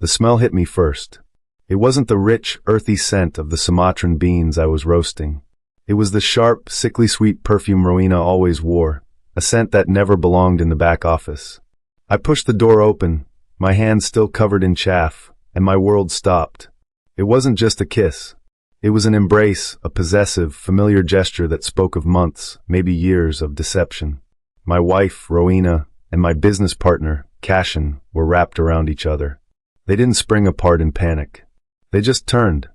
The smell hit me first. It wasn't the rich, earthy scent of the Sumatran beans I was roasting. It was the sharp, sickly sweet perfume Rowena always wore, a scent that never belonged in the back office. I pushed the door open, my hands still covered in chaff, and my world stopped. It wasn't just a kiss. It was an embrace, a possessive, familiar gesture that spoke of months, maybe years of deception. My wife, Rowena, and my business partner, Cashin, were wrapped around each other. They didn't spring apart in panic. They just turned.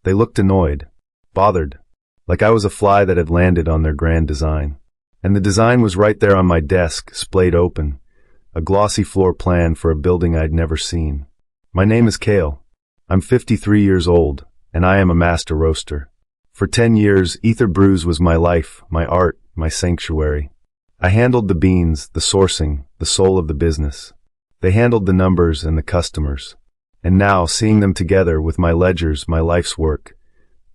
They looked annoyed, bothered, like I was a fly that had landed on their grand design. And the design was right there on my desk, splayed open, a glossy floor plan for a building I'd never seen. My name is Cale. I'm 53 years old, and I am a master roaster. For 10 years, Ether Brews was my life, my art, my sanctuary. I handled the beans, the sourcing, the soul of the business. They handled the numbers and the customers. And now, seeing them together with my ledgers, my life's work,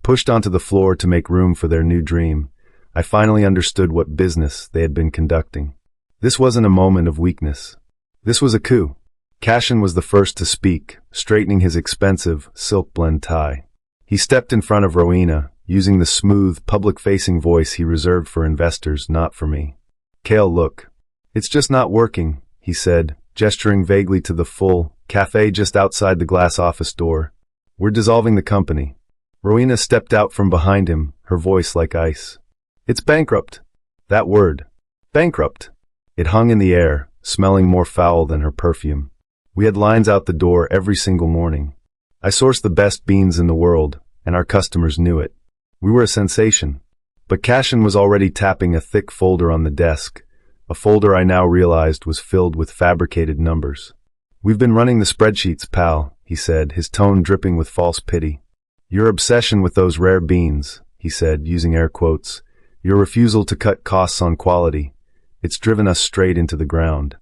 pushed onto the floor to make room for their new dream, I finally understood what business they had been conducting. This wasn't a moment of weakness. This was a coup. Cashin was the first to speak, straightening his expensive, silk-blend tie. He stepped in front of Rowena, using the smooth, public-facing voice he reserved for investors, not for me. "Cale, look. It's just not working," he said, gesturing vaguely to the full cafe just outside the glass office door. "We're dissolving the company." Rowena stepped out from behind him, her voice like ice. "It's bankrupt." That word. Bankrupt. It hung in the air, smelling more foul than her perfume. We had lines out the door every single morning. I sourced the best beans in the world, and our customers knew it. We were a sensation. But Cashin was already tapping a thick folder on the desk, a folder I now realized was filled with fabricated numbers. "We've been running the spreadsheets, pal," he said, his tone dripping with false pity. "Your obsession with those rare beans," he said, using air quotes, "your refusal to cut costs on quality, it's driven us straight into the ground."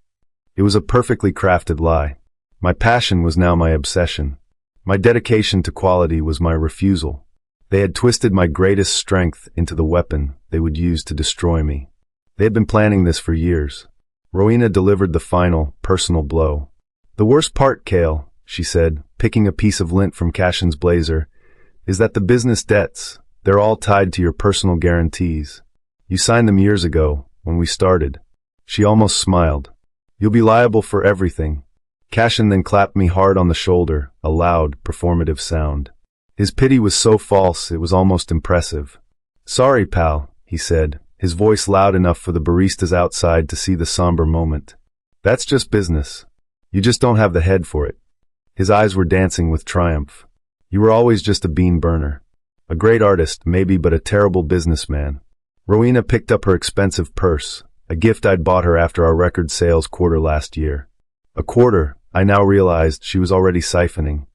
It was a perfectly crafted lie. My passion was now my obsession. My dedication to quality was my refusal. They had twisted my greatest strength into the weapon they would use to destroy me. They had been planning this for years. Rowena delivered the final, personal blow. "The worst part, Cale," she said, picking a piece of lint from Cashin's blazer, "is that the business debts, they're all tied to your personal guarantees. You signed them years ago, when we started." She almost smiled. "You'll be liable for everything." Cashin then clapped me hard on the shoulder, a loud, performative sound. His pity was so false it was almost impressive. "Sorry, pal," he said, his voice loud enough for the baristas outside to see the somber moment. "That's just business. You just don't have the head for it." His eyes were dancing with triumph. "You were always just a bean burner. A great artist, maybe, but a terrible businessman." Rowena picked up her expensive purse, a gift I'd bought her after our record sales quarter last year. A quarter, I now realized she was already siphoning.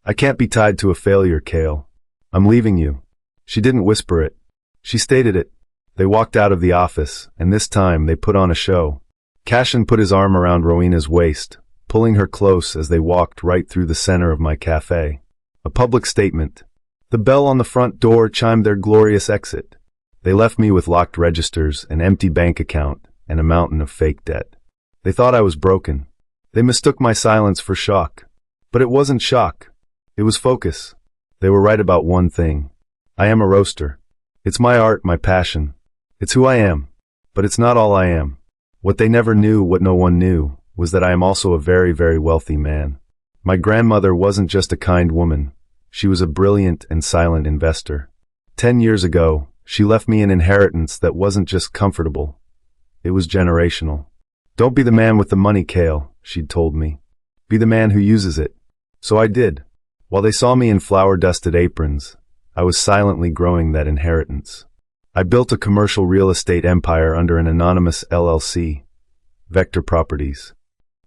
"I can't be tied to a failure, Cale. I'm leaving you." She didn't whisper it. She stated it. They walked out of the office, and this time they put on a show. Cashin put his arm around Rowena's waist, pulling her close as they walked right through the center of my cafe. A public statement. The bell on the front door chimed their glorious exit. They left me with locked registers, an empty bank account, and a mountain of fake debt. They thought I was broken. They mistook my silence for shock. But it wasn't shock. It was focus. They were right about one thing. I am a roaster. It's my art, my passion. It's who I am. But it's not all I am. What they never knew, what no one knew, was that I am also a very, very wealthy man. My grandmother wasn't just a kind woman. She was a brilliant and silent investor. 10 years ago, she left me an inheritance that wasn't just comfortable. It was generational. "Don't be the man with the money, Cale," she'd told me. "Be the man who uses it." So I did. While they saw me in flour-dusted aprons, I was silently growing that inheritance. I built a commercial real estate empire under an anonymous LLC, Vector Properties.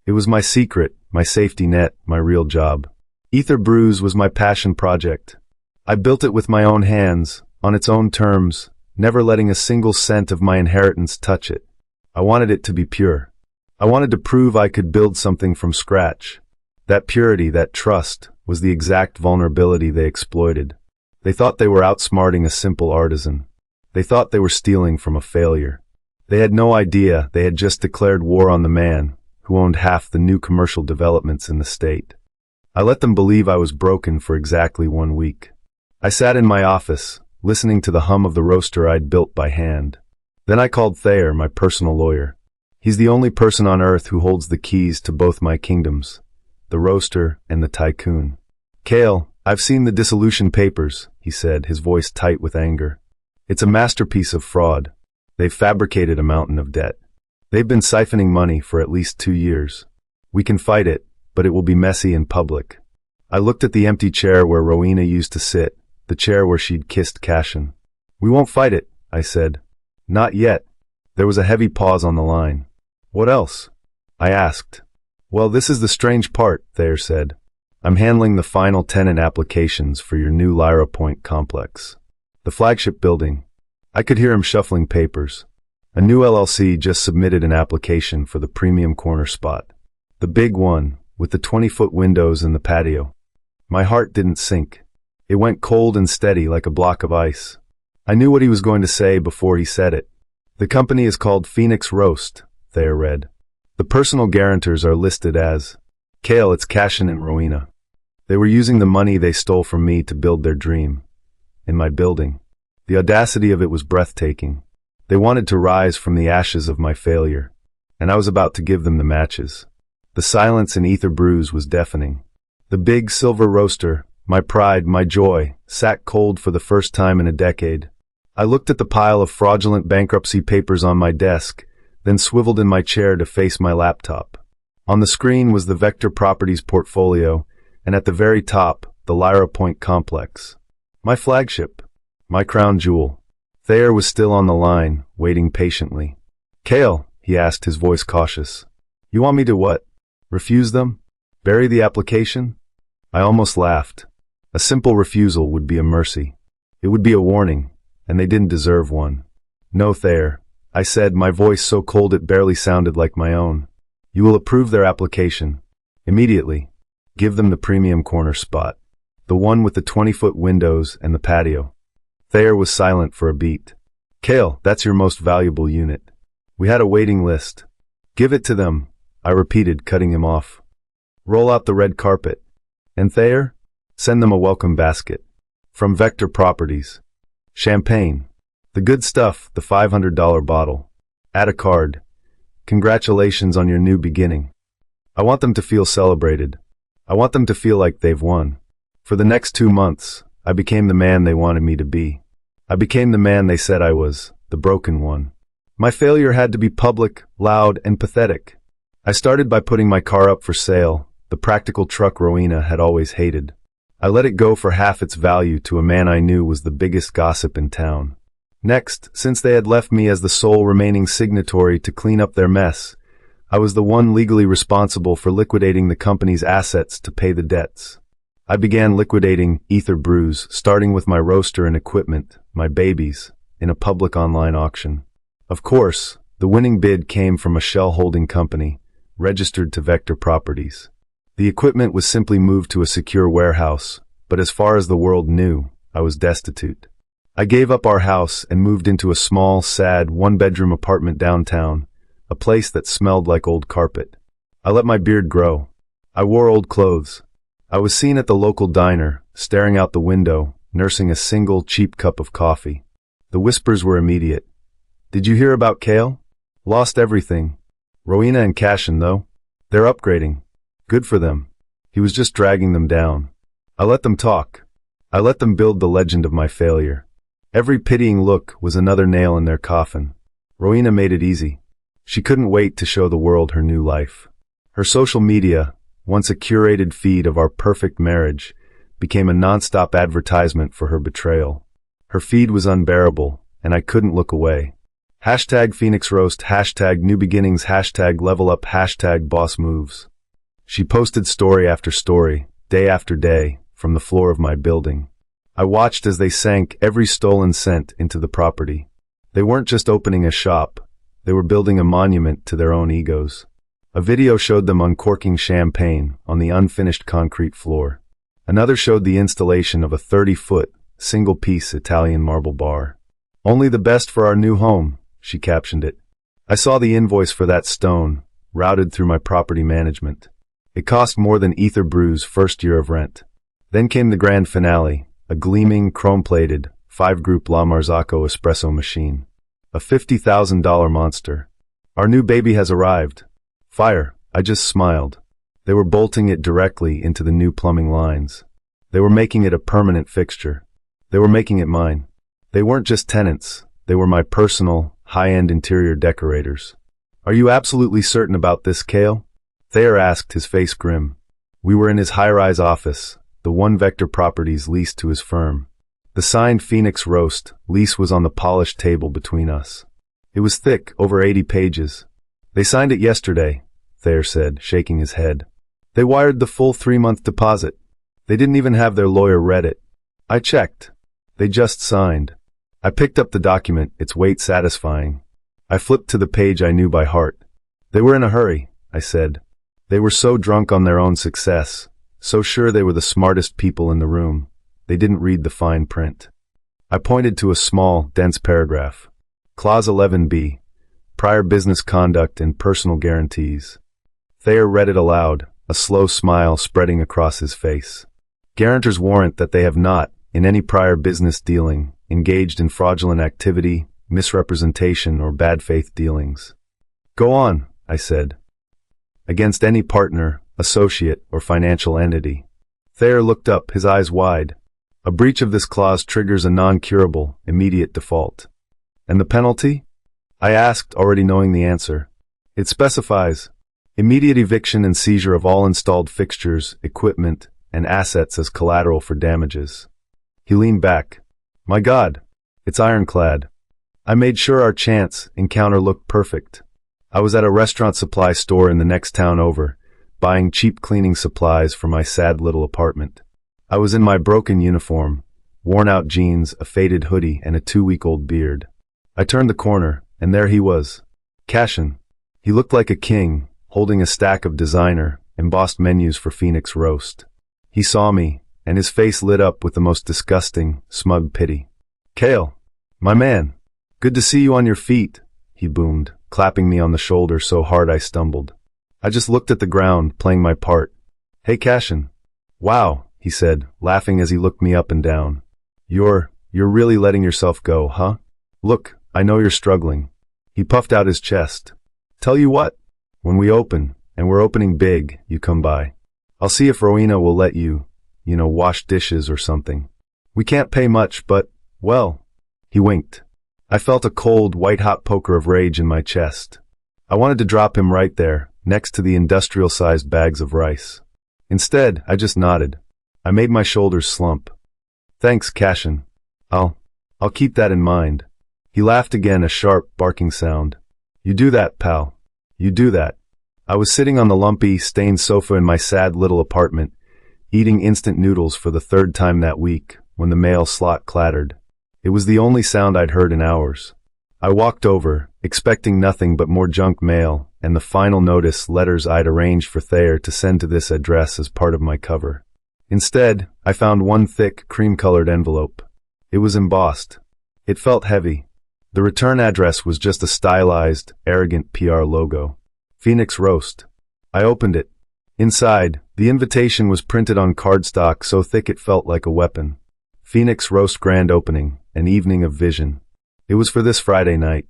It was my secret, my safety net, my real job. Ether Brews was my passion project. I built it with my own hands, on its own terms, never letting a single cent of my inheritance touch it. I wanted it to be pure. I wanted to prove I could build something from scratch. That purity, that trust, was the exact vulnerability they exploited. They thought they were outsmarting a simple artisan. They thought they were stealing from a failure. They had no idea they had just declared war on the man who owned half the new commercial developments in the state. I let them believe I was broken for exactly 1 week. I sat in my office, listening to the hum of the roaster I'd built by hand. Then I called Thayer, my personal lawyer. He's the only person on earth who holds the keys to both my kingdoms, the roaster and the tycoon. "Cale, I've seen the dissolution papers," he said, his voice tight with anger. "It's a masterpiece of fraud. They've fabricated a mountain of debt. They've been siphoning money for at least 2 years. We can fight it, but it will be messy in public." I looked at the empty chair where Rowena used to sit, the chair where she'd kissed Cashin. "We won't fight it," I said. "Not yet." There was a heavy pause on the line. "What else?" I asked. "Well, this is the strange part," Thayer said. "I'm handling the final tenant applications for your new Lyra Point complex. The flagship building." I could hear him shuffling papers. A new LLC just submitted an application for the premium corner spot. The big one, with the 20-foot windows and the patio. My heart didn't sink. It went cold and steady like a block of ice. I knew what he was going to say before he said it. "The company is called Phoenix Roast," Thayer read. "The personal guarantors are listed as Cale, it's Cashin and Rowena. They were using the money they stole from me to build their dream. In my building. The audacity of it was breathtaking. They wanted to rise from the ashes of my failure, and I was about to give them the matches. The silence in Ether Brews was deafening. The big silver roaster, my pride, my joy, sat cold for the first time in a decade. I looked at the pile of fraudulent bankruptcy papers on my desk, then swiveled in my chair to face my laptop. On the screen was the Vector Properties portfolio, and at the very top, the Lyra Point complex. My flagship. My crown jewel. Thayer was still on the line, waiting patiently. "Cale," he asked, his voice cautious. "You want me to what? Refuse them? Bury the application?" I almost laughed. A simple refusal would be a mercy. It would be a warning, and they didn't deserve one. "No, Thayer," I said, my voice so cold it barely sounded like my own. "You will approve their application. Immediately. Give them the premium corner spot. The one with the 20-foot windows and the patio." Thayer was silent for a beat. "Cale, that's your most valuable unit. We had a waiting list. Give it to them," I repeated, cutting him off. "Roll out the red carpet. And Thayer? Send them a welcome basket. From Vector Properties. Champagne. The good stuff, the $500 bottle. Add a card. Congratulations on your new beginning. I want them to feel celebrated. I want them to feel like they've won. For the next 2 months, I became the man they wanted me to be. I became the man they said I was, the broken one. My failure had to be public, loud, and pathetic. I started by putting my car up for sale, the practical truck Rowena had always hated. I let it go for half its value to a man I knew was the biggest gossip in town. Next, since they had left me as the sole remaining signatory to clean up their mess, I was the one legally responsible for liquidating the company's assets to pay the debts. I began liquidating Ether Brews, starting with my roaster and equipment, my babies, in a public online auction. Of course, the winning bid came from a shell holding company, registered to Vector Properties. The equipment was simply moved to a secure warehouse, but as far as the world knew, I was destitute. I gave up our house and moved into a small, sad, one-bedroom apartment downtown, a place that smelled like old carpet. I let my beard grow. I wore old clothes. I was seen at the local diner, staring out the window, nursing a single, cheap cup of coffee. The whispers were immediate. "Did you hear about Cale? Lost everything. Rowena and Cashin, though. They're upgrading. Good for them. He was just dragging them down." I let them talk. I let them build the legend of my failure. Every pitying look was another nail in their coffin. Rowena made it easy. She couldn't wait to show the world her new life. Her social media, once a curated feed of our perfect marriage, became a nonstop advertisement for her betrayal. Her feed was unbearable, and I couldn't look away. Hashtag Phoenix Roast, hashtag New Beginnings, hashtag Level Up, hashtag Boss Moves. She posted story after story, day after day, from the floor of my building. I watched as they sank every stolen cent into the property. They weren't just opening a shop, they were building a monument to their own egos. A video showed them uncorking champagne on the unfinished concrete floor. Another showed the installation of a 30-foot, single-piece Italian marble bar. "Only the best for our new home," she captioned it. I saw the invoice for that stone, routed through my property management. It cost more than Ether Brew's first year of rent. Then came the grand finale, a gleaming, chrome-plated, 5-group La Marzocco espresso machine. A $50,000 monster. Our new baby has arrived. Fire, I just smiled. They were bolting it directly into the new plumbing lines. They were making it a permanent fixture. They were making it mine. They weren't just tenants. They were my personal, high-end interior decorators. Are you absolutely certain about this, Cale? Thayer asked, his face grim. We were in his high-rise office, the One Vector Properties leased to his firm. The signed Phoenix Roast lease was on the polished table between us. It was thick, over 80 pages. They signed it yesterday, Thayer said, shaking his head. They wired the full 3-month deposit. They didn't even have their lawyer read it. I checked. They just signed. I picked up the document, its weight satisfying. I flipped to the page I knew by heart. They were in a hurry, I said. They were so drunk on their own success, so sure they were the smartest people in the room. They didn't read the fine print. I pointed to a small, dense paragraph. Clause 11b, prior business conduct and personal guarantees. Thayer read it aloud, a slow smile spreading across his face. Guarantors warrant that they have not, in any prior business dealing, engaged in fraudulent activity, misrepresentation, or bad faith dealings. Go on, I said. Against any partner, associate, or financial entity. Thayer looked up, his eyes wide. A breach of this clause triggers a non-curable, immediate default. And the penalty? I asked, already knowing the answer. It specifies immediate eviction and seizure of all installed fixtures, equipment, and assets as collateral for damages. He leaned back. My God, it's ironclad. I made sure our chance encounter looked perfect. I was at a restaurant supply store in the next town over, buying cheap cleaning supplies for my sad little apartment. I was in my broken uniform, worn-out jeans, a faded hoodie, and a 2-week-old beard. I turned the corner, and there he was. Cashin. He looked like a king, holding a stack of designer, embossed menus for Phoenix Roast. He saw me, and his face lit up with the most disgusting, smug pity. Cale, my man, good to see you on your feet, he boomed, clapping me on the shoulder so hard I stumbled. I just looked at the ground, playing my part. Hey Cashin. Wow, he said, laughing as he looked me up and down. You're really letting yourself go, huh? Look, I know you're struggling. He puffed out his chest. Tell you what, when we open, and we're opening big, you come by. I'll see if Rowena will let you, wash dishes or something. We can't pay much, but, well, he winked. I felt a cold, white-hot poker of rage in my chest. I wanted to drop him right there, next to the industrial-sized bags of rice. Instead, I just nodded. I made my shoulders slump. Thanks, Cashin. I'll keep that in mind. He laughed again, a sharp, barking sound. You do that, pal. You do that. I was sitting on the lumpy, stained sofa in my sad little apartment, eating instant noodles for the 3rd time that week, when the mail slot clattered. It was the only sound I'd heard in hours. I walked over, expecting nothing but more junk mail, and the final notice letters I'd arranged for Thayer to send to this address as part of my cover. Instead, I found one thick, cream-colored envelope. It was embossed. It felt heavy. The return address was just a stylized, arrogant PR logo. Phoenix Roast. I opened it. Inside, the invitation was printed on cardstock so thick it felt like a weapon. Phoenix Roast Grand Opening, an evening of vision. It was for this Friday night.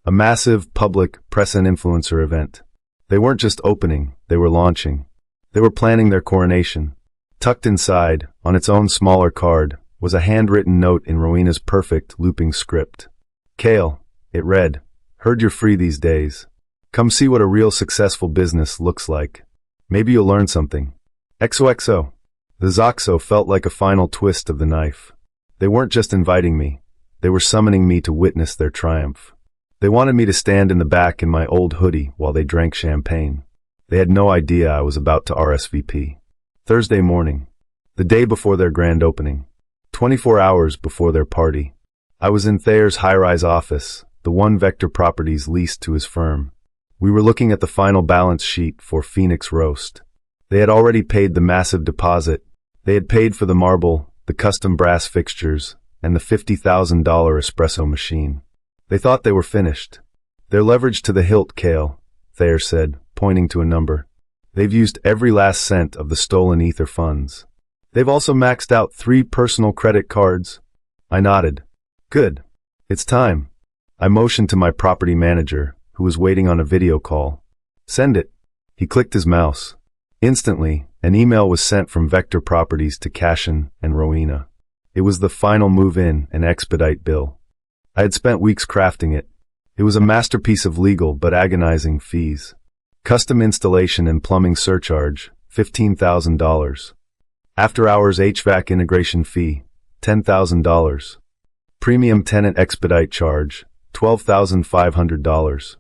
A massive, public, press and influencer event. They weren't just opening, they were launching. They were planning their coronation. Tucked inside, on its own smaller card, was a handwritten note in Rowena's perfect, looping script. Cale, it read, heard you're free these days. Come see what a real successful business looks like. Maybe you'll learn something. XOXO. The Zoxo felt like a final twist of the knife. They weren't just inviting me. They were summoning me to witness their triumph. They wanted me to stand in the back in my old hoodie while they drank champagne. They had no idea I was about to RSVP. Thursday morning. The day before their grand opening. 24 hours before their party. I was in Thayer's high-rise office, the One Vector Properties leased to his firm. We were looking at the final balance sheet for Phoenix Roast. They had already paid the massive deposit. They had paid for the marble, the custom brass fixtures, and the $50,000 espresso machine. They thought they were finished. Their leverage to the hilt, Cale, Thayer said, pointing to a number. They've used every last cent of the stolen ether funds. They've also maxed out 3 personal credit cards. I nodded. Good. It's time. I motioned to my property manager, who was waiting on a video call. Send it. He clicked his mouse. Instantly, an email was sent from Vector Properties to Cashin and Rowena. It was the final move-in and expedite bill. I had spent weeks crafting it. It was a masterpiece of legal but agonizing fees. Custom installation and plumbing surcharge, $15,000. After-hours HVAC integration fee, $10,000. Premium tenant expedite charge, $12,500.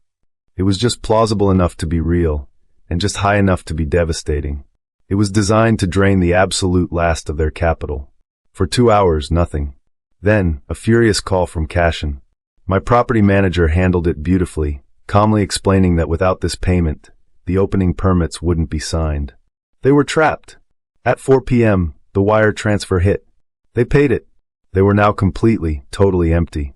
It was just plausible enough to be real, and just high enough to be devastating. It was designed to drain the absolute last of their capital. For 2 hours, nothing. Then, a furious call from Cashin. My property manager handled it beautifully, calmly explaining that without this payment, the opening permits wouldn't be signed. They were trapped. At 4 p.m., the wire transfer hit. They paid it. They were now completely, totally empty.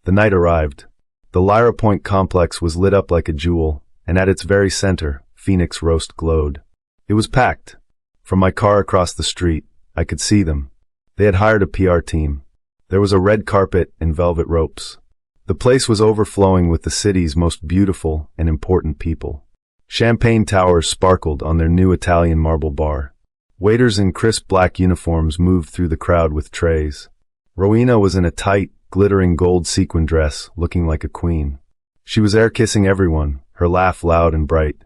The night arrived. The Lyra Point complex was lit up like a jewel, and at its very center, Phoenix Roast glowed. It was packed. From my car across the street, I could see them. They had hired a PR team. There was a red carpet and velvet ropes. The place was overflowing with the city's most beautiful and important people. Champagne towers sparkled on their new Italian marble bar. Waiters in crisp black uniforms moved through the crowd with trays. Rowena was in a tight, glittering gold sequin dress, looking like a queen. She was air-kissing everyone, her laugh loud and bright.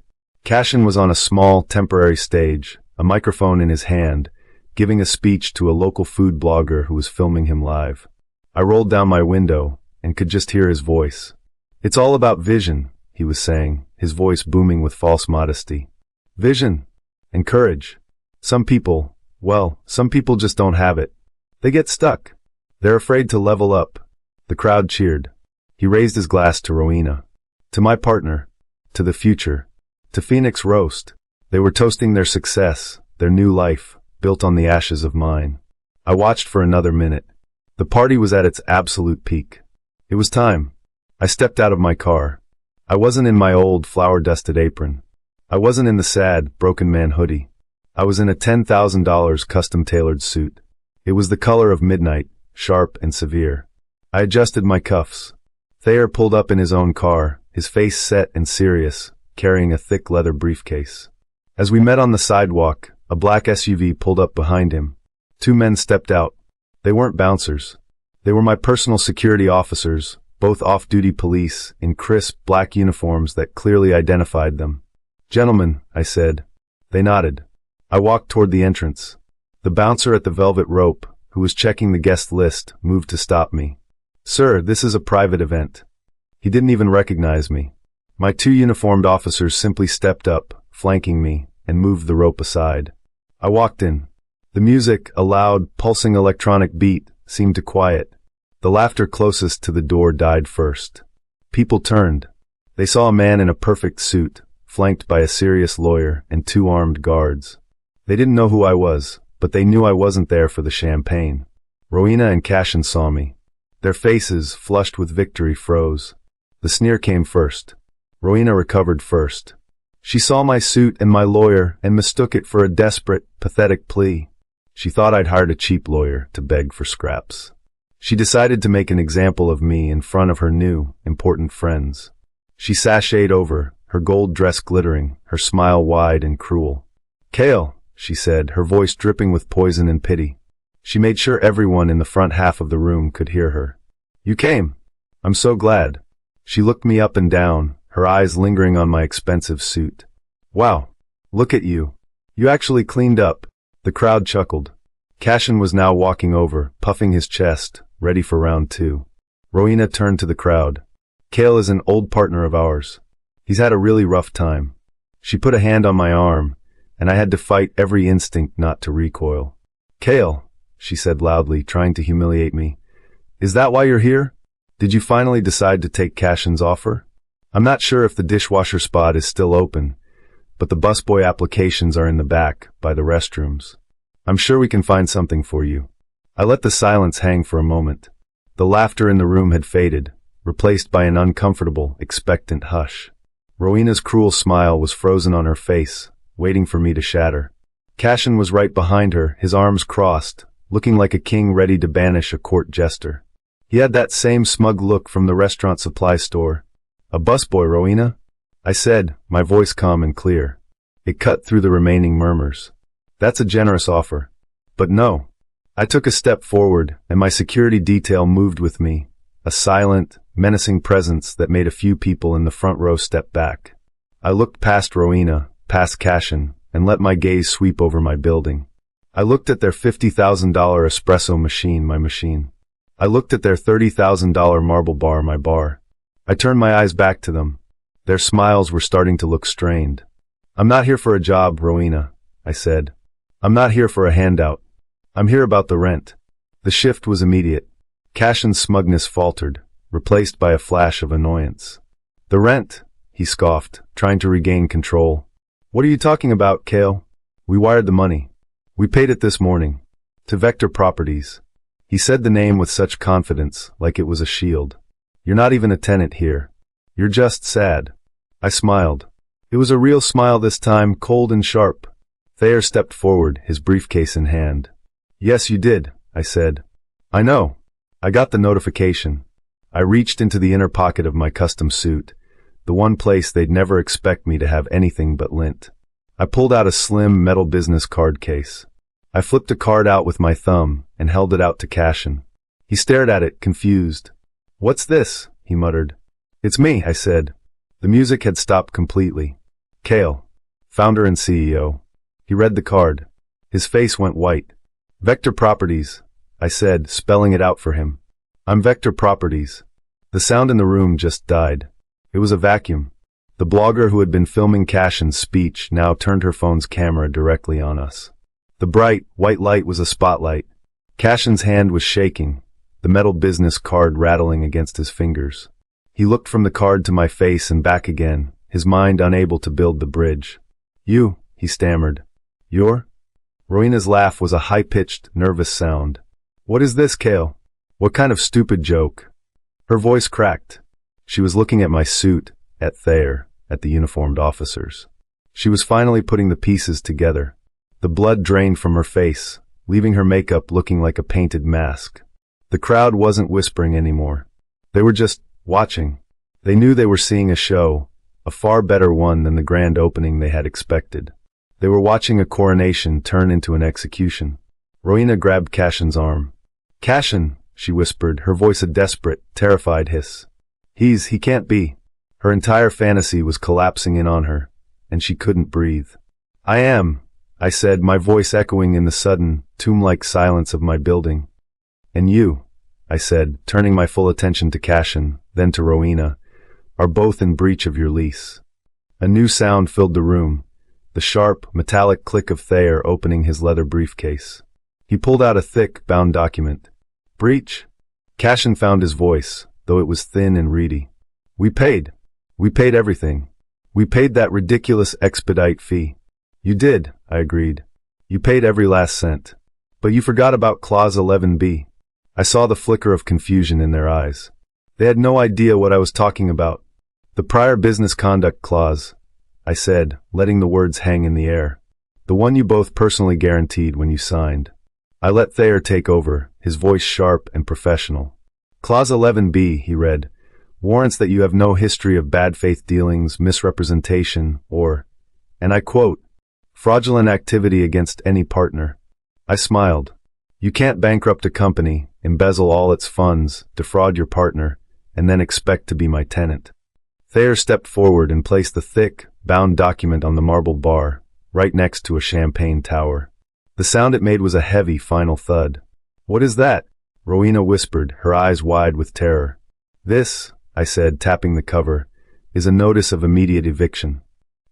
Cashin was on a small, temporary stage, a microphone in his hand, giving a speech to a local food blogger who was filming him live. I rolled down my window and could just hear his voice. It's all about vision, he was saying, his voice booming with false modesty. Vision and courage. Some people just don't have it. They get stuck. They're afraid to level up. The crowd cheered. He raised his glass to Rowena. To my partner. To the future. To Phoenix Roast. They were toasting their success, their new life, built on the ashes of mine. I watched for another minute. The party was at its absolute peak. It was time. I stepped out of my car. I wasn't in my old flour-dusted apron. I wasn't in the sad, broken man hoodie. I was in a $10,000 custom-tailored suit. It was the color of midnight, sharp and severe. I adjusted my cuffs. Thayer pulled up in his own car, his face set and serious, carrying a thick leather briefcase. As we met on the sidewalk, a black SUV pulled up behind him. 2 men stepped out. They weren't bouncers. They were my personal security officers, both off-duty police, in crisp black uniforms that clearly identified them. Gentlemen, I said. They nodded. I walked toward the entrance. The bouncer at the velvet rope, who was checking the guest list, moved to stop me. Sir, this is a private event. He didn't even recognize me. My 2 uniformed officers simply stepped up, flanking me, and moved the rope aside. I walked in. The music, a loud, pulsing electronic beat, seemed to quiet. The laughter closest to the door died first. People turned. They saw a man in a perfect suit, flanked by a serious lawyer and 2 armed guards. They didn't know who I was, but they knew I wasn't there for the champagne. Rowena and Cashin saw me. Their faces, flushed with victory, froze. The sneer came first. Rowena recovered first. She saw my suit and my lawyer and mistook it for a desperate, pathetic plea. She thought I'd hired a cheap lawyer to beg for scraps. She decided to make an example of me in front of her new, important friends. She sashayed over, her gold dress glittering, her smile wide and cruel. Cale, she said, her voice dripping with poison and pity. She made sure everyone in the front half of the room could hear her. You came. I'm so glad. She looked me up and down, her eyes lingering on my expensive suit. Wow. Look at you. You actually cleaned up. The crowd chuckled. Cashin was now walking over, puffing his chest, ready for round 2. Rowena turned to the crowd. Cale is an old partner of ours. He's had a really rough time. She put a hand on my arm, and I had to fight every instinct not to recoil. Cale, she said loudly, trying to humiliate me. Is that why you're here? Did you finally decide to take Cashin's offer? I'm not sure if the dishwasher spot is still open, but the busboy applications are in the back, by the restrooms. I'm sure we can find something for you. I let the silence hang for a moment. The laughter in the room had faded, replaced by an uncomfortable, expectant hush. Rowena's cruel smile was frozen on her face, waiting for me to shatter. Cashin was right behind her, his arms crossed, looking like a king ready to banish a court jester. He had that same smug look from the restaurant supply store. "A busboy, Rowena?" I said, my voice calm and clear. It cut through the remaining murmurs. "That's a generous offer." But no. I took a step forward, and my security detail moved with me, a silent, menacing presence that made a few people in the front row step back. I looked past Rowena, past Cashin, and let my gaze sweep over my building. I looked at their $50,000 espresso machine, my machine. I looked at their $30,000 marble bar, my bar. I turned my eyes back to them. Their smiles were starting to look strained. "I'm not here for a job, Rowena," I said. "I'm not here for a handout. I'm here about the rent." The shift was immediate. Cashin's smugness faltered, replaced by a flash of annoyance. "The rent," he scoffed, trying to regain control. "What are you talking about, Kale? We wired the money. We paid it this morning. To Vector Properties." He said the name with such confidence, like it was a shield. "You're not even a tenant here. You're just sad." I smiled. It was a real smile this time, cold and sharp. Thayer stepped forward, his briefcase in hand. "Yes, you did," I said. "I know. I got the notification." I reached into the inner pocket of my custom suit, the one place they'd never expect me to have anything but lint. I pulled out a slim metal business card case. I flipped a card out with my thumb and held it out to Cashin. He stared at it, confused. "What's this?" he muttered. "It's me," I said. The music had stopped completely. "Kale, founder and CEO." He read the card. His face went white. "Vector Properties," I said, spelling it out for him. "I'm Vector Properties." The sound in the room just died. It was a vacuum. The blogger who had been filming Cashin's speech now turned her phone's camera directly on us. The bright, white light was a spotlight. Cashin's hand was shaking, the metal business card rattling against his fingers. He looked from the card to my face and back again, his mind unable to build the bridge. "You," he stammered. "You're?" Rowena's laugh was a high-pitched, nervous sound. "What is this, Kale? What kind of stupid joke?" Her voice cracked. She was looking at my suit, at Thayer, at the uniformed officers. She was finally putting the pieces together. The blood drained from her face, leaving her makeup looking like a painted mask. The crowd wasn't whispering anymore. They were just watching. They knew they were seeing a show, a far better one than the grand opening they had expected. They were watching a coronation turn into an execution. Rowena grabbed Cashin's arm. "Cashin," she whispered, her voice a desperate, terrified hiss. He can't be." Her entire fantasy was collapsing in on her, and she couldn't breathe. "I am," I said, my voice echoing in the sudden, tomb-like silence of my building. "And you," I said, turning my full attention to Cashin, then to Rowena, "are both in breach of your lease." A new sound filled the room, the sharp, metallic click of Thayer opening his leather briefcase. He pulled out a thick, bound document. "Breach?" Cashin found his voice, though it was thin and reedy. We paid everything. We paid that ridiculous expedite fee." "You did," I agreed. "You paid every last cent. But you forgot about Clause 11B. I saw the flicker of confusion in their eyes. They had no idea what I was talking about. "The prior business conduct clause," I said, letting the words hang in the air. "The one you both personally guaranteed when you signed." I let Thayer take over, his voice sharp and professional. "Clause 11B, he read, "warrants that you have no history of bad faith dealings, misrepresentation, or," and I quote, "fraudulent activity against any partner." I smiled. "You can't bankrupt a company, embezzle all its funds, defraud your partner, and then expect to be my tenant." Thayer stepped forward and placed the thick, bound document on the marble bar, right next to a champagne tower. The sound it made was a heavy, final thud. "What is that?" Rowena whispered, her eyes wide with terror. "This," I said, tapping the cover, "is a notice of immediate eviction."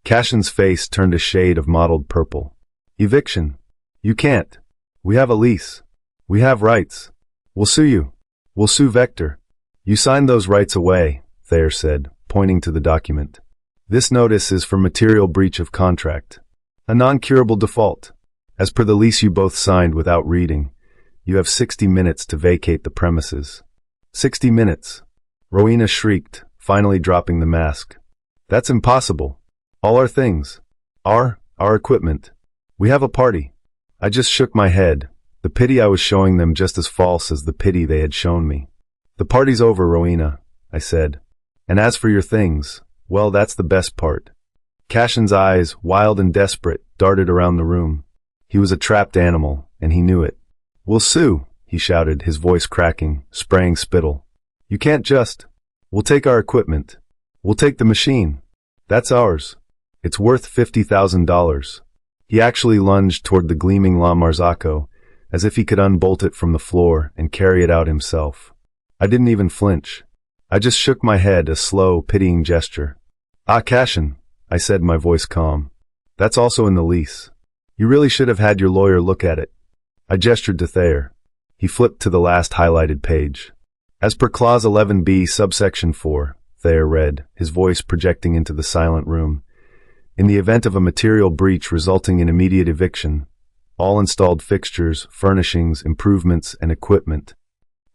Cashin's face turned a shade of mottled purple. "Eviction? You can't. We have a lease. We have rights. We'll sue you. We'll sue Vector." "You signed those rights away," Thayer said, pointing to the document. "This notice is for material breach of contract. A non-curable default. As per the lease you both signed without reading, you have 60 minutes to vacate the premises." 60 minutes. Rowena shrieked, finally dropping the mask. "That's impossible. All our things. Our Our equipment. We have a party. I just shook my head, the pity I was showing them just as false as the pity they had shown me. The party's over, Rowena, I said. And as for your things, well, that's the best part. Cashin's eyes, wild and desperate, darted around the room. He was a trapped animal, and he knew it. We'll sue, he shouted, his voice cracking, spraying spittle. You can't just. We'll take our equipment. We'll take the machine. That's ours. It's worth $50,000. He actually lunged toward the gleaming La Marzocco, as if he could unbolt it from the floor and carry it out himself. I didn't even flinch. I just shook my head, a slow, pitying gesture. Ah, Cashin, I said, my voice calm. That's also in the lease. You really should have had your lawyer look at it. I gestured to Thayer. He flipped to the last highlighted page. As per Clause 11b, subsection 4, Thayer read, his voice projecting into the silent room. In the event of a material breach resulting in immediate eviction, all installed fixtures, furnishings, improvements, and equipment.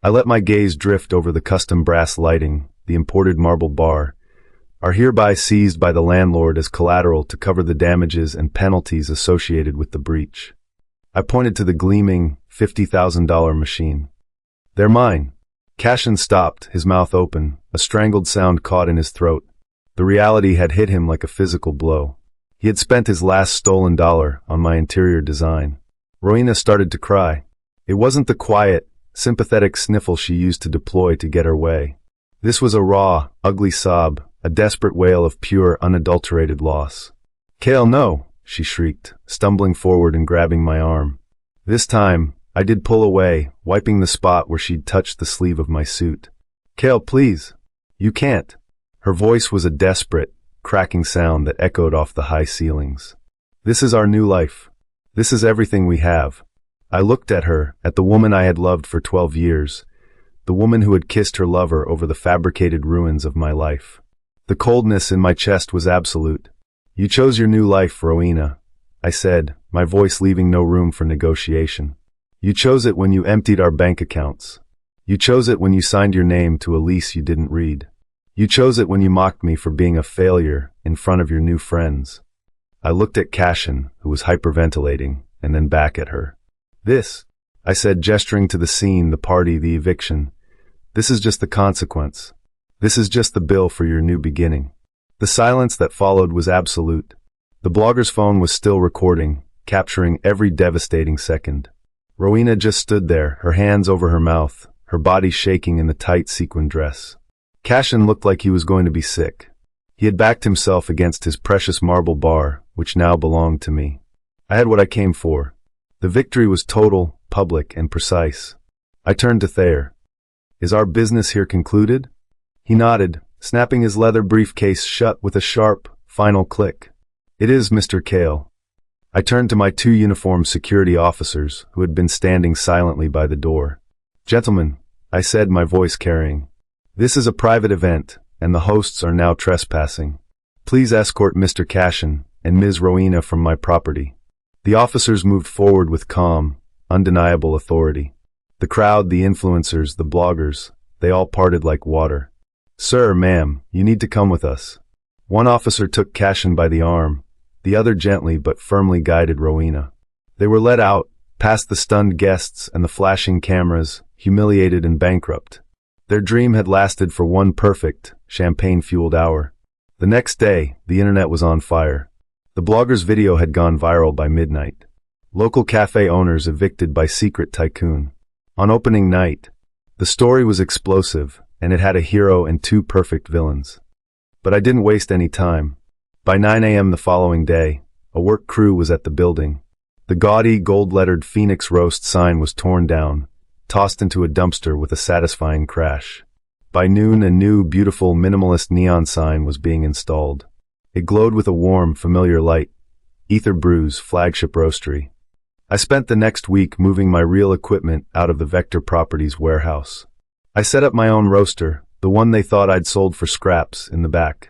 I let my gaze drift over the custom brass lighting, the imported marble bar, are hereby seized by the landlord as collateral to cover the damages and penalties associated with the breach. I pointed to the gleaming, $50,000 machine. They're mine. Cashin stopped, his mouth open, a strangled sound caught in his throat. The reality had hit him like a physical blow. He had spent his last stolen dollar on my interior design. Rowena started to cry. It wasn't the quiet, sympathetic sniffle she used to deploy to get her way. This was a raw, ugly sob, a desperate wail of pure, unadulterated loss. Cale, no, she shrieked, stumbling forward and grabbing my arm. This time, I did pull away, wiping the spot where she'd touched the sleeve of my suit. Cale, please. You can't. Her voice was a desperate, cracking sound that echoed off the high ceilings. This is our new life. This is everything we have. I looked at her, at the woman I had loved for 12 years, the woman who had kissed her lover over the fabricated ruins of my life. The coldness in my chest was absolute. You chose your new life, Rowena, I said, my voice leaving no room for negotiation. You chose it when you emptied our bank accounts. You chose it when you signed your name to a lease you didn't read. You chose it when you mocked me for being a failure in front of your new friends. I looked at Cashin, who was hyperventilating, and then back at her. This, I said, gesturing to the scene, the party, the eviction. This is just the consequence. This is just the bill for your new beginning. The silence that followed was absolute. The blogger's phone was still recording, capturing every devastating second. Rowena just stood there, her hands over her mouth, her body shaking in the tight sequin dress. Cashin looked like he was going to be sick. He had backed himself against his precious marble bar, which now belonged to me. I had what I came for. The victory was total, public, and precise. I turned to Thayer. Is our business here concluded? He nodded, snapping his leather briefcase shut with a sharp, final click. It is, Mr. Cale. I turned to my 2 uniformed security officers, who had been standing silently by the door. Gentlemen, I said, my voice carrying. This is a private event, and the hosts are now trespassing. Please escort Mr. Cashin and Ms. Rowena from my property. The officers moved forward with calm, undeniable authority. The crowd, the influencers, the bloggers, they all parted like water. Sir, ma'am, you need to come with us. One officer took Cashin by the arm, the other gently but firmly guided Rowena. They were led out, past the stunned guests and the flashing cameras, humiliated and bankrupt. Their dream had lasted for one perfect, champagne-fueled hour. The next day, the internet was on fire. The blogger's video had gone viral by midnight. Local cafe owners evicted by secret tycoon. On opening night, the story was explosive, and it had a hero and 2 perfect villains. But I didn't waste any time. By 9 a.m. the following day, a work crew was at the building. The gaudy, gold-lettered Phoenix Roast sign was torn down, tossed into a dumpster with a satisfying crash. By noon, a new, beautiful, minimalist neon sign was being installed. It glowed with a warm, familiar light. Ether Brew's flagship roastery. I spent the next week moving my real equipment out of the Vector Properties warehouse. I set up my own roaster, the one they thought I'd sold for scraps, in the back.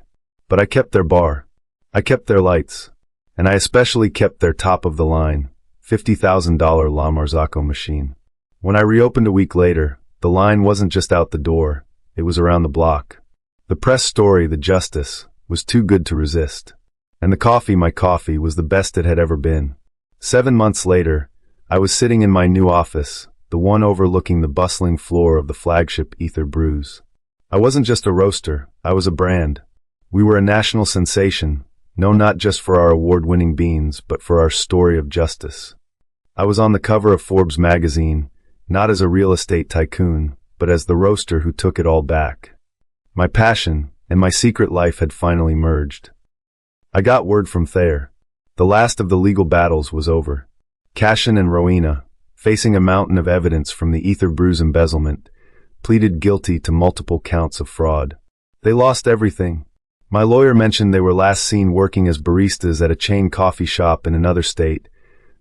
But I kept their bar. I kept their lights. And I especially kept their top-of-the-line, $50,000 La Marzocco machine. When I reopened a week later, the line wasn't just out the door, it was around the block. The press story, the justice, was too good to resist. And my coffee, was the best it had ever been. 7 months later, I was sitting in my new office, the one overlooking the bustling floor of the flagship Ether Brews. I wasn't just a roaster, I was a brand. We were a national sensation, known not just for our award-winning beans, but for our story of justice. I was on the cover of Forbes magazine, not as a real estate tycoon, but as the roaster who took it all back. My passion and my secret life had finally merged. I got word from Thayer. The last of the legal battles was over. Cashin and Rowena, facing a mountain of evidence from the Ether Brews embezzlement, pleaded guilty to multiple counts of fraud. They lost everything. My lawyer mentioned they were last seen working as baristas at a chain coffee shop in another state,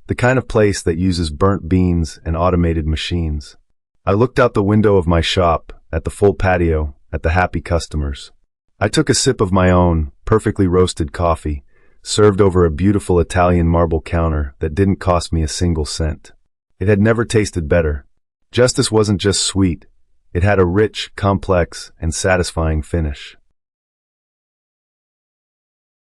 the kind of place that uses burnt beans and automated machines. I looked out the window of my shop, at the full patio, at the happy customers. I took a sip of my own, perfectly roasted coffee, served over a beautiful Italian marble counter that didn't cost me a single cent. It had never tasted better. Justice wasn't just sweet. It had a rich, complex, and satisfying finish.